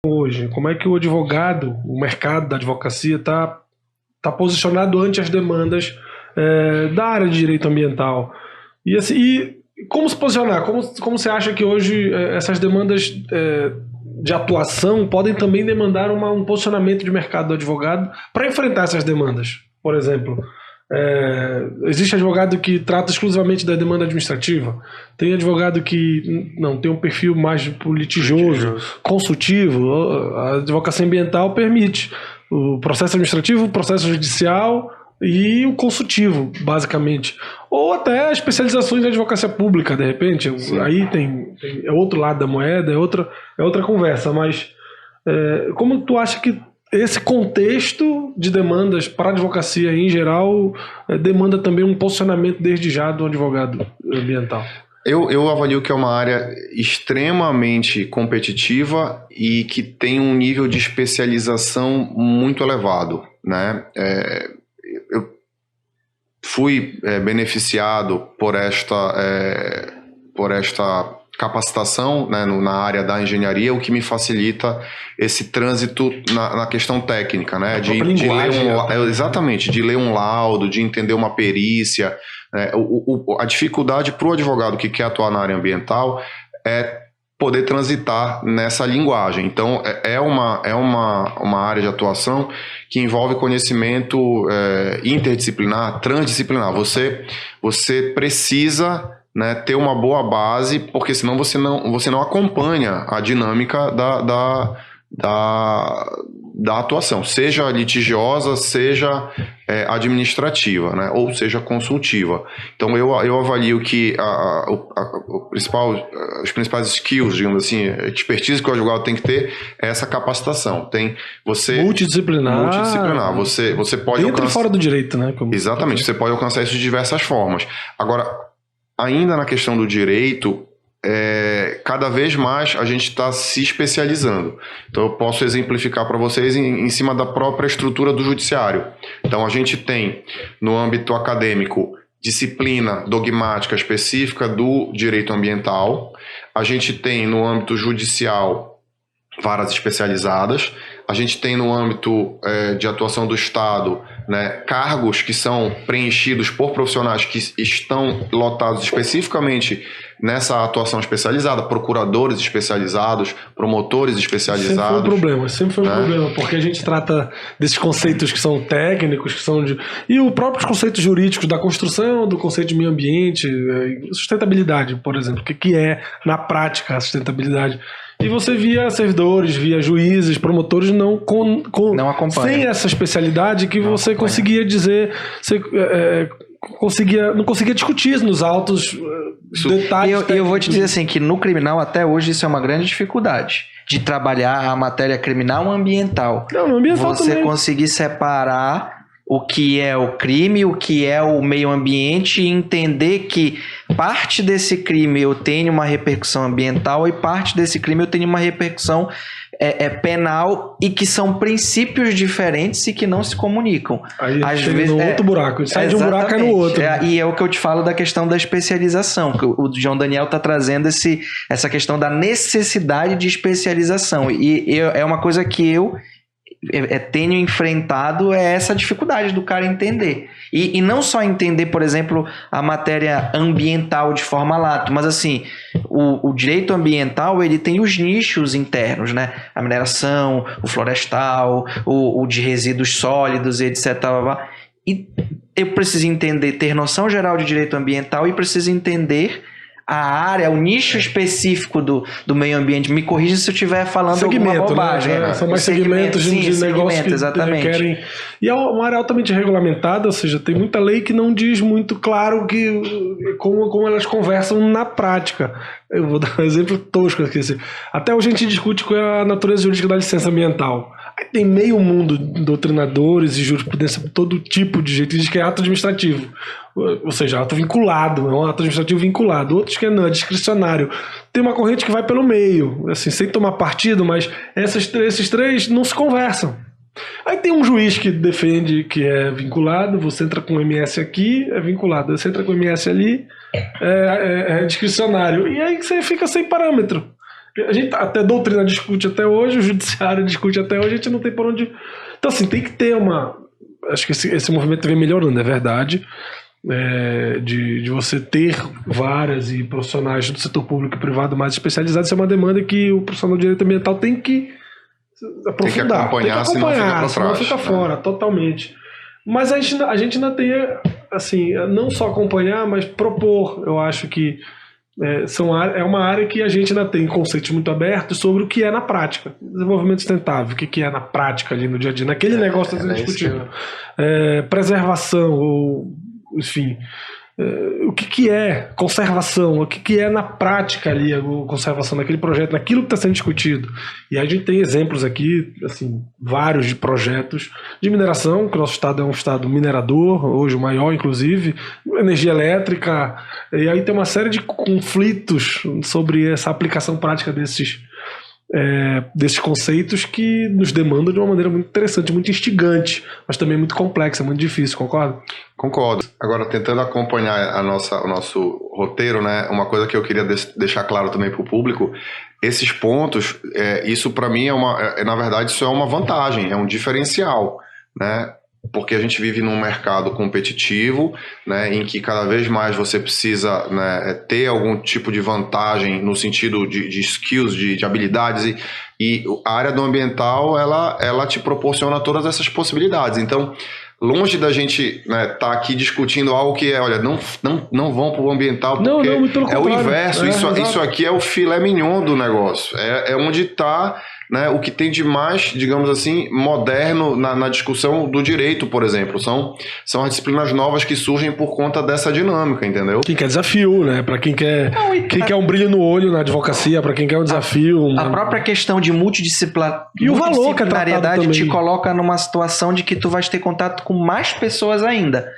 hoje? Como é que o advogado, o mercado da advocacia tá posicionado ante as demandas da área de direito ambiental? E, assim, como se posicionar? Como você acha que hoje essas demandas de atuação podem também demandar um posicionamento de mercado do advogado para enfrentar essas demandas? Por exemplo, existe advogado que trata exclusivamente da demanda administrativa, tem advogado que não tem um perfil mais litigioso, consultivo. A advocacia ambiental permite o processo administrativo, o processo judicial e o consultivo, basicamente. Ou até especializações em advocacia pública, de repente. Aí é outro lado da moeda, é outra conversa. Mas como tu acha que esse contexto de demandas para a advocacia em geral demanda também um posicionamento desde já do advogado ambiental? Eu avalio que é uma área extremamente competitiva e que tem um nível de especialização muito elevado, né? Eu fui beneficiado por esta capacitação, né, na área da engenharia, o que me facilita esse trânsito na questão técnica, né, de ler exatamente, de ler um laudo, de entender uma perícia. A dificuldade para o advogado que quer atuar na área ambiental é poder transitar nessa linguagem. Então, é uma área de atuação que envolve conhecimento interdisciplinar, transdisciplinar. Você precisa, né, ter uma boa base, porque senão você não acompanha a dinâmica da atuação, seja litigiosa, seja administrativa, né, ou seja consultiva. Então eu avalio que os principais skills, digamos assim, expertise que o advogado tem que ter é essa capacitação. Multidisciplinar. Você pode dentro e fora do direito, né? Exatamente, você pode alcançar isso de diversas formas. Agora, ainda na questão do direito, cada vez mais a gente está se especializando. Então eu posso exemplificar para vocês em cima da própria estrutura do judiciário. Então a gente tem, no âmbito acadêmico, disciplina dogmática específica do direito ambiental. A gente tem, no âmbito judicial, varas especializadas. A gente tem, no âmbito de atuação do Estado, né, cargos que são preenchidos por profissionais que estão lotados especificamente nessa atuação especializada, procuradores especializados, promotores especializados. Sempre foi um problema, porque a gente trata desses conceitos que são técnicos, e os próprios conceitos jurídicos da construção, do conceito de meio ambiente, sustentabilidade, por exemplo, o que é, na prática, a sustentabilidade. E você via servidores, via juízes, promotores não acompanha. Sem essa especialidade que não você acompanha. Conseguia dizer, não conseguia discutir nos autos detalhes. Eu vou te dizer assim, que no criminal até hoje isso é uma grande dificuldade, de trabalhar a matéria criminal ambiental. No ambiental você também. Conseguir separar o que é o crime, o que é o meio ambiente, e entender que parte desse crime eu tenho uma repercussão ambiental e parte desse crime eu tenho uma repercussão penal, e que são princípios diferentes e que não se comunicam. Aí às vezes no outro buraco, sai de um buraco e cai no outro. E é o que eu te falo da questão da especialização, que o João Daniel está trazendo essa questão da necessidade de especialização, e é uma coisa que eu tenho enfrentado, essa dificuldade do cara entender. E não só entender, por exemplo, a matéria ambiental de forma lato, mas assim, o direito ambiental, ele tem os nichos internos, né? A mineração, o florestal, o de resíduos sólidos, etc. E eu preciso entender, ter noção geral de direito ambiental, e preciso entender a área, o nicho específico do meio ambiente. Me corrija se eu estiver falando alguma bobagem. Né? São mais segmentos de negócios que exatamente. Requerem... E é uma área altamente regulamentada, ou seja, tem muita lei que não diz muito claro como elas conversam na prática. Eu vou dar um exemplo tosco aqui. Até hoje a gente discute qual é a natureza jurídica da licença ambiental. Aí tem meio mundo de doutrinadores e jurisprudência, todo tipo de jeito, diz que é ato administrativo. Ou seja, ato vinculado, é um ato administrativo vinculado. Outros que não, é discricionário. Tem uma corrente que vai pelo meio, assim, sem tomar partido, mas esses três não se conversam. Aí tem um juiz que defende que é vinculado, você entra com o MS aqui, é vinculado. Você entra com o MS ali, é discricionário. E aí você fica sem parâmetro. A gente até a doutrina discute até hoje, o judiciário discute até hoje, a gente não tem por onde... Então, assim, tem que ter uma... Acho que esse movimento vem melhorando, é verdade, de você ter várias e profissionais do setor público e privado mais especializados. Isso é uma demanda que o profissional de direito ambiental tem que aprofundar. Tem que acompanhar, senão fica fora, totalmente. Mas a gente ainda tem, assim, não só acompanhar, mas propor. Eu acho que é uma área que a gente ainda tem conceitos muito abertos sobre o que é na prática. Desenvolvimento sustentável, o que é na prática ali no dia a dia, naquele negócio que está sendo discutido. Preservação, ou, enfim, o que é conservação, o que é na prática ali a conservação naquele projeto, naquilo que está sendo discutido. E a gente tem exemplos aqui, assim, vários de projetos de mineração, que o nosso estado é um estado minerador, hoje o maior, inclusive, energia elétrica, e aí tem uma série de conflitos sobre essa aplicação prática desses conceitos que nos demandam de uma maneira muito interessante, muito instigante, mas também muito complexa, muito difícil, concorda? Concordo. Agora, tentando acompanhar o nosso roteiro, né, uma coisa que eu queria deixar claro também para o público, esses pontos, isso para mim na verdade, isso é uma vantagem, é um diferencial, né? Porque a gente vive num mercado competitivo, né, em que cada vez mais você precisa, né, ter algum tipo de vantagem no sentido de skills, de habilidades, e a área do ambiental ela te proporciona todas essas possibilidades. Então, longe da gente tá aqui discutindo algo que olha, não vão para o ambiental, porque não, muito pelo é o contrário. inverso, isso aqui é o filé mignon do negócio, é onde está, né, o que tem de mais, digamos assim, moderno na discussão do direito, por exemplo. São as disciplinas novas que surgem por conta dessa dinâmica, entendeu? Quem quer desafio, né? Para quem quer um brilho no olho na advocacia, para quem quer um desafio. A própria questão de multidisciplinariedade e o valor que é tratado te coloca numa situação de que tu vais ter contato com mais pessoas ainda.